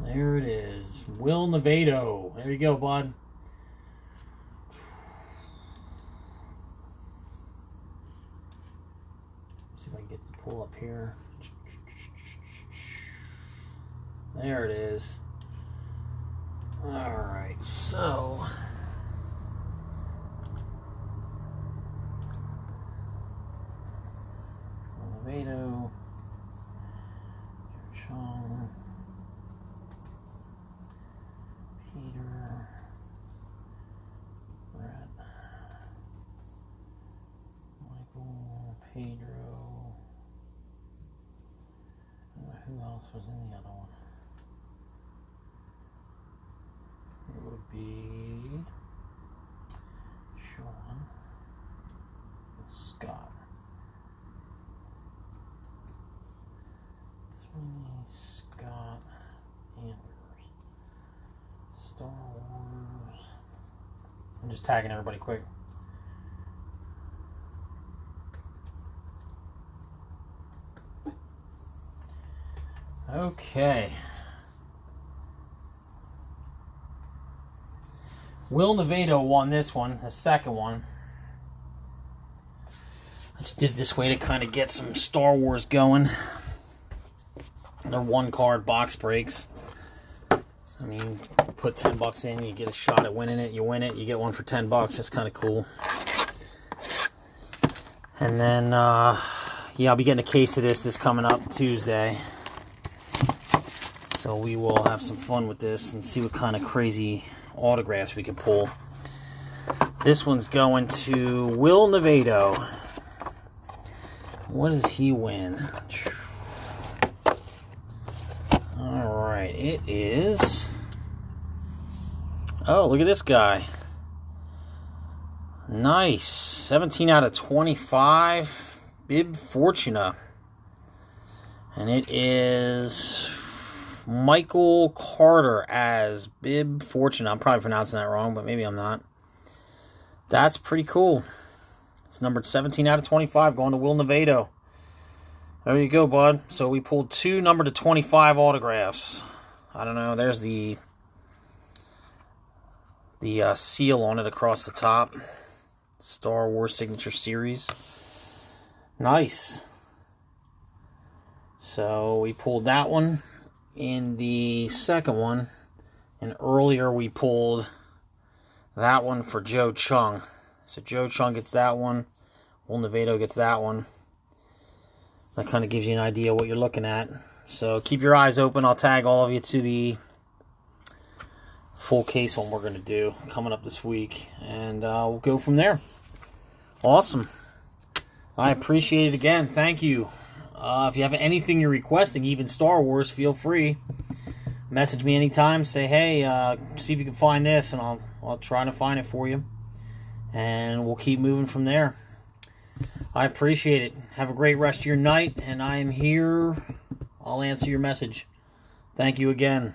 There it is. Will Nevado. There you go, bud. See if I can get the pull up here. There it is. Alright, so Nevado, Chung, Peter, Brett, Michael, Pedro. Who else was in the other one? It would be Sean and Scott. Scott Anders. Star Wars. I'm just tagging everybody quick. Okay. Will Nevado won this one, the second one. I just did it this way to kind of get some Star Wars going. They're one-card box breaks. I mean, put $10 in, you get a shot at winning it. You win it, you get one for $10. That's kind of cool. And then, yeah, I'll be getting a case of this coming up Tuesday. So we will have some fun with this and see what kind of crazy autographs we can pull. This one's going to Will Nevado. What does he win? Alright, it is... Oh, look at this guy. Nice. 17 out of 25. Bib Fortuna. And it is Michael Carter as Bib Fortuna. I'm probably pronouncing that wrong, but maybe I'm not. That's pretty cool. It's numbered 17 out of 25, going to Will Nevado. There you go, bud. So we pulled two number to 25 autographs. I don't know. There's the seal on it across the top. Star Wars Signature Series. Nice. So we pulled that one in the second one. And earlier we pulled that one for Joe Chung. So Joe Chung gets that one. Will Nevado gets that one. That kind of gives you an idea what you're looking at. So keep your eyes open. I'll tag all of you to the full case one we're going to do coming up this week. And we'll go from there. Awesome. I appreciate it again. Thank you. If you have anything you're requesting, even Star Wars, feel free. Message me anytime. Say, hey, see if you can find this, and I'll try to find it for you. And we'll keep moving from there. I appreciate it. Have a great rest of your night, and I am here. I'll answer your message. Thank you again.